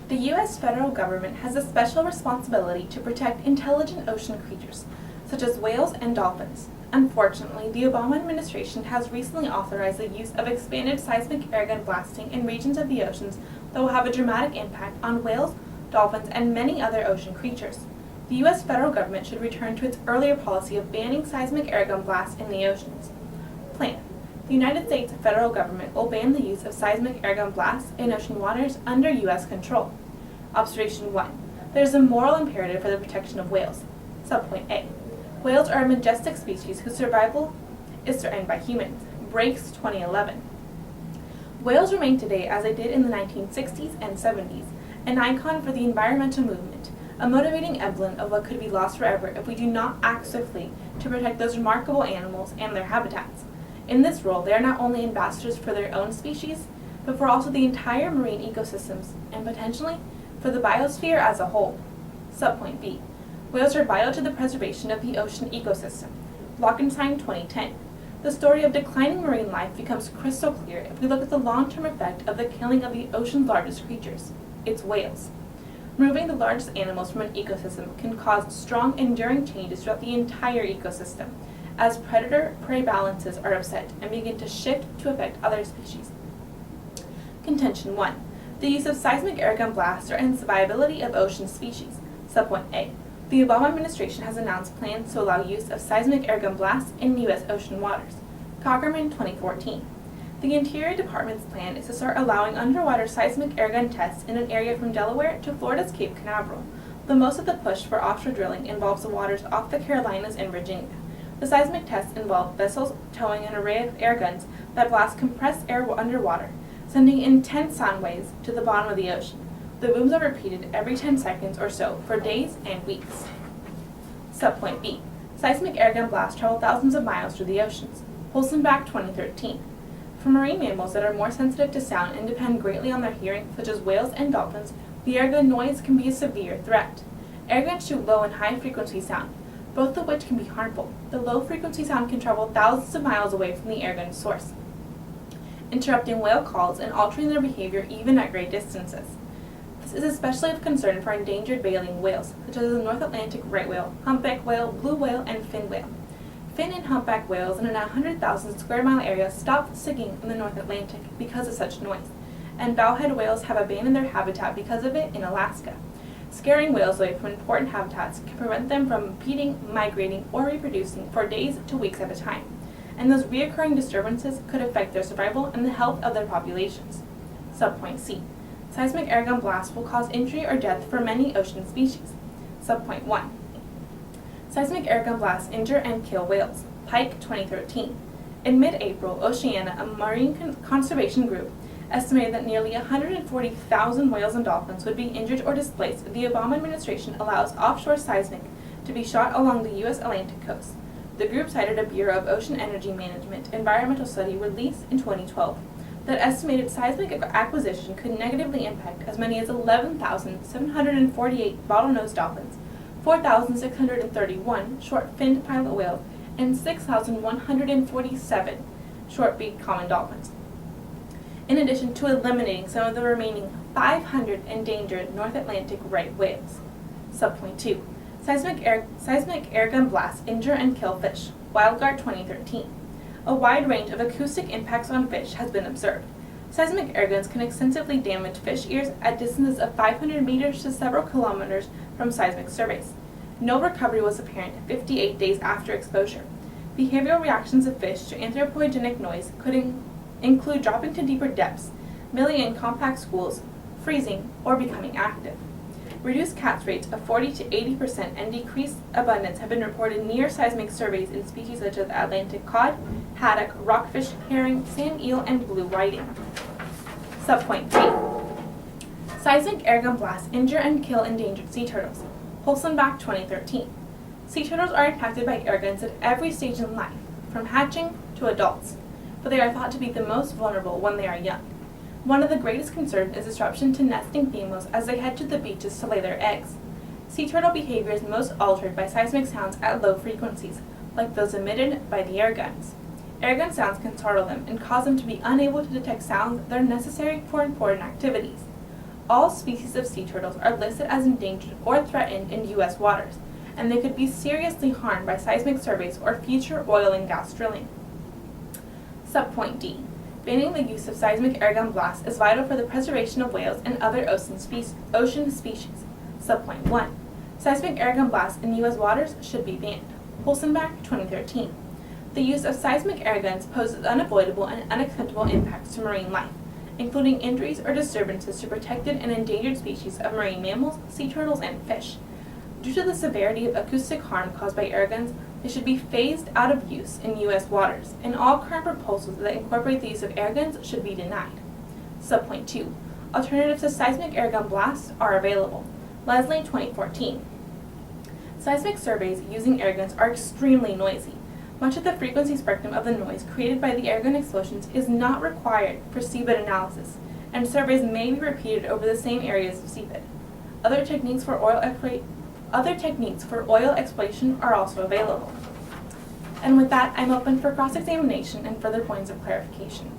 The U.S. federal government has a special responsibility to protect intelligent ocean creatures, such as whales and dolphins. Unfortunately, the Obama administration has recently authorized the use of expanded seismic airgun blasting in regions of the oceans that will have a dramatic impact on whales, dolphins, and many other ocean creatures. The U.S. federal government should return to its earlier policy of banning seismic airgun blasts in the oceans. Plan. The United States federal government will ban the use of seismic airgun blasts in ocean waters under U.S. control. Observation 1. There is a moral imperative for the protection of whales. Subpoint A. Whales are a majestic species whose survival is threatened by humans. Brakes 2011. Whales remain today as they did in the 1960s and 70s, an icon for the environmental movement, a motivating emblem of what could be lost forever if we do not act swiftly to protect those remarkable animals and their habitats. In this role, they are not only ambassadors for their own species, but for also the entire marine ecosystems, and potentially for the biosphere as a whole. Subpoint B. Whales are vital to the preservation of the ocean ecosystem. Lockenstein 2010. The story of declining marine life becomes crystal clear if we look at the long-term effect of the killing of the ocean's largest creatures, its whales. Removing the largest animals from an ecosystem can cause strong, enduring changes throughout the entire ecosystem, as predator-prey balances are upset and begin to shift to affect other species. Contention 1. The use of seismic airgun blasts threatens the viability of ocean species. Subpoint A. The Obama administration has announced plans to allow use of seismic airgun blasts in U.S. ocean waters. Cockerman 2014. The Interior Department's plan is to start allowing underwater seismic airgun tests in an area from Delaware to Florida's Cape Canaveral, though most of the push for offshore drilling involves the waters off the Carolinas and Virginia. The seismic tests involve vessels towing an array of airguns that blast compressed air underwater, sending intense sound waves to the bottom of the ocean. The booms are repeated every 10 seconds or so for days and weeks. Subpoint B. Seismic airgun blasts travel thousands of miles through the oceans. Holzenbach 2013. For marine mammals that are more sensitive to sound and depend greatly on their hearing, such as whales and dolphins, the airgun noise can be a severe threat. Airguns shoot low and high frequency sound, both of which can be harmful. The low frequency sound can travel thousands of miles away from the airgun source, interrupting whale calls and altering their behavior even at great distances. This is especially of concern for endangered baleen whales, such as the North Atlantic right whale, humpback whale, blue whale, and fin whale. Fin and humpback whales in a 100,000 square mile area stop singing in the North Atlantic because of such noise, and bowhead whales have abandoned their habitat because of it in Alaska. Scaring whales away from important habitats can prevent them from repeating, migrating, or reproducing for days to weeks at a time, and those reoccurring disturbances could affect their survival and the health of their populations. Subpoint C. Seismic airgun blasts will cause injury or death for many ocean species. Subpoint 1. Seismic airgun blasts injure and kill whales. Pike 2013. In mid-April, Oceana, a marine conservation group, estimated that nearly 140,000 whales and dolphins would be injured or displaced if the Obama administration allows offshore seismic to be shot along the U.S. Atlantic coast. The group cited a Bureau of Ocean Energy Management environmental study released in 2012 that estimated seismic acquisition could negatively impact as many as 11,748 bottlenose dolphins, 4,631 short-finned pilot whales, and 6,147 short-beaked common dolphins, in addition to eliminating some of the remaining 500 endangered North Atlantic right whales. Subpoint 2. Seismic airgun blasts injure and kill fish. Wildguard 2013. A wide range of acoustic impacts on fish has been observed. Seismic airguns can extensively damage fish ears at distances of 500 meters to several kilometers from seismic surveys. No recovery was apparent 58 days after exposure. Behavioral reactions of fish to anthropogenic noise could include dropping to deeper depths, milling in compact schools, freezing, or becoming active. Reduced catch rates of 40 to 80% and decreased abundance have been reported near seismic surveys in species such as Atlantic cod, haddock, rockfish, herring, sand eel, and blue whiting. Subpoint 3. Seismic airgun blasts injure and kill endangered sea turtles. Holzenbach 2013. Sea turtles are impacted by airguns at every stage in life, from hatching to adults, but they are thought to be the most vulnerable when they are young. One of the greatest concerns is disruption to nesting females as they head to the beaches to lay their eggs. Sea turtle behavior is most altered by seismic sounds at low frequencies, like those emitted by the airguns. Airgun sounds can startle them and cause them to be unable to detect sounds that are necessary for important activities. all species of sea turtles are listed as endangered or threatened in U.S. waters, and they could be seriously harmed by seismic surveys or future oil and gas drilling. Subpoint D. Banning the use of seismic airgun blasts is vital for the preservation of whales and other ocean species. Subpoint 1. Seismic airgun blasts in U.S. waters should be banned. Holzenbach, 2013. The use of seismic airguns poses unavoidable and unacceptable impacts to marine life, including injuries or disturbances to protected and endangered species of marine mammals, sea turtles, and fish. Due to the severity of acoustic harm caused by airguns, they should be phased out of use in U.S. waters, and all current proposals that incorporate the use of airguns should be denied. Subpoint 2. Alternatives to seismic airgun blasts are available. Leslie, 2014. Seismic surveys using airguns are extremely noisy. Much of the frequency spectrum of the noise created by the airgun explosions is not required for seabed analysis, and surveys may be repeated over the same areas of seabed. Other techniques for oil exploration are also available. And with that, I'm open for cross-examination and further points of clarification.